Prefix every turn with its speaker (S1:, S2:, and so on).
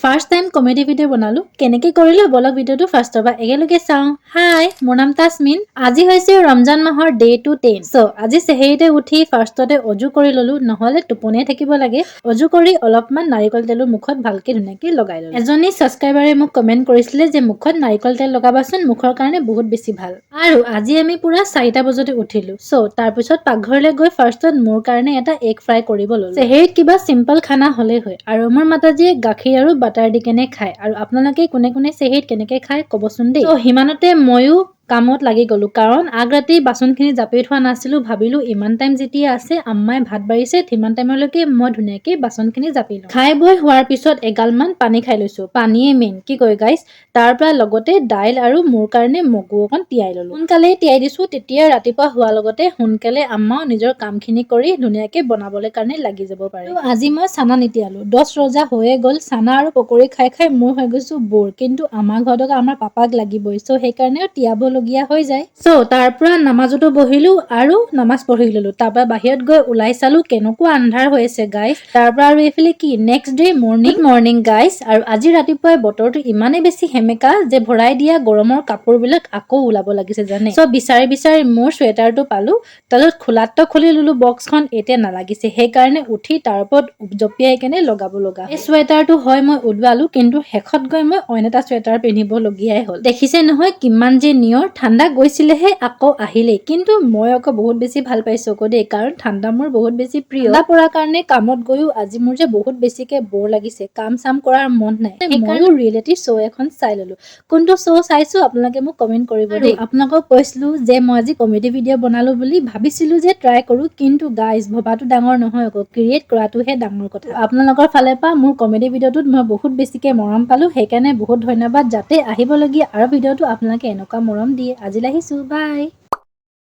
S1: First time comedy video' বনালো কেনেকৈ কৰিলো বলক ভিডিঅ'টো ফাৰ্ষ্টৰ পৰা একেলগে চাওঁ। হাই মোৰ নাম তাসমিন। আজি হৈছে ৰমজান মাহৰ ডে টু 10। আজি চেহেৰিতে উঠি ফাৰ্ষ্টতে অজু কৰি ললো, নহলে টোপনিয়ে থাকিব লাগে। অজু কৰি অলপমান নাৰিকল তেলো মুখত ভালকে ধুনীয়াকে লগাই ললো। এজনী ছাবস্ক্ৰাইবাৰে মোক কমেন্ট কৰিছিলে যে মুখত নাৰিকল তেল লগাবাচোন, মুখৰ কাৰণে বহুত বেছি ভাল। আৰু আজি আমি পুৰা 4টা বজাতে উঠিলো। তাৰপিছত পাকঘৰলৈ গৈ ফাৰ্ষ্টত মোৰ কাৰণে এটা এগ ফ্ৰাই কৰিব ললো। চেহেৰিত কিবা চিম্পল খানা হলেই হয়। আৰু মোৰ মাতাজীয়ে গাখীৰ আৰু বাটাৰ দি কেনে খায়। আৰু আপোনালোকে কোনে কোনে চেহেৰিত কেনেকে খায় কবচোন দেই। সিমানতে ময়ো কামত লাগি গলো, কাৰণ আগ ৰাতি বাচনখিনি জাপি থোৱা নাছিলো। ভাবিলো ইমান টাইম যেতিয়া আছে, আম্মাই ভাত বাঢ়িছে, সিমান টাইমলৈকে মই ধুনীয়াকে বাচনখিনি জাপি লওঁ। খাই বৈ হোৱাৰ পিছত এগালমান পানী খাই লৈছো। পানীয়ে মেইন, কি কয় গাইছ। তাৰ পৰা লগতে দাইল আৰু মোৰ কাৰণে মগু অকণ তিয়াই ললো। সোনকালে তিয়াই দিছো, তেতিয়া ৰাতিপুৱা হোৱাৰ লগতে সোনকালে আম্মাও নিজৰ কামখিনি কৰি ধুনীয়াকে বনাবলৈ কাৰণে লাগি যাব পাৰে। আজি মই চানা নিতিয়ালো, 10 ৰজা হৈয়ে গ'ল। চানা আৰু পকৰি খাই খাই মোৰ হৈ গৈছো বৰ, কিন্তু আমাৰ ঘৰত আমাৰ পাপাক লাগিবই, সেইকাৰণেও তিয়াবলগীয়া হৈ যায়। তাৰ পৰা নামাজতো বহিলো আৰু নামাজ পঢ়ি ললো। তাৰ পৰা বাহিৰত গৈ ওলাই চালো কেনেকুৱা আন্ধাৰ হৈ আছে গাইছ। তাৰ পৰা আৰু এইফালে কি নেক্সট ডে মৰ্নিং গাইছ। আৰু আজি ৰাতিপুৱাই বতৰটো ইমানেই বেছি সেমেকা যে ভৰাই দিয়া গৰমৰ কাপোৰ বিলাক আকৌ ওলাব লাগিছে জানে। বিচাৰি বিচাৰি মোৰ চুৱেটাৰটো পালো, তাৰপিছত খোলাত খুলি ললো বক্সখন। এতিয়া নালাগিছে, সেইকাৰণে উঠি তাৰ ওপৰত জপিয়াই কেনে লগাব লগা। এই চুৱেটাৰটো হয় মই উলিয়ালো, কিন্তু শেষত গৈ মই অইন এটা চুৱেটাৰ পিন্ধিবলগীয়াই হ'ল। দেখিছে নহয় কিমান যে নিয়ৰ। ঠাণ্ডা গৈছিলেহে আকৌ আহিলেই, কিন্তু মই আকৌ বহুত বেছি ভাল পাইছো আকৌ দেই, কাৰণ ঠাণ্ডা মোৰ বহুত বেছি প্ৰিয়। ঠাণ্ডা পৰাৰ কাৰণে কামত গৈও আজি মোৰ যে বহুত বেছিকে বৰ লাগিছে, কাম চাম কৰাৰ মন নাই। ময়ো ৰিয়েলিটি শ্ব' এখন চাই ললো। কোনটো শ্ব' চাইছো আপোনালোকে মোক কমেন্ট কৰিব দেই। আপোনালোকক কৈছিলো যে মই আজি কমেডি ভিডিঅ' বনালো বুলি, ভাবিছিলো যে ট্ৰাই কৰো, কিন্তু গাইজ ভবাটো ডাঙৰ নহয় আকৌ, ক্ৰিয়েট কৰাটোহে ডাঙৰ কথা। আপোনালোকৰ ফালে পৰা মোৰ কমেডি ভিডিঅ'টোত মই বহুত বেছিকে মৰম পালো, সেইকাৰণে বহুত ধন্যবাদ। যাতে আহিবলগীয়া আৰু ভিডিঅ'টো আপোনালোকে এনেকুৱা মৰম দিয়ে। আজিলৈ আহিছো, বাই।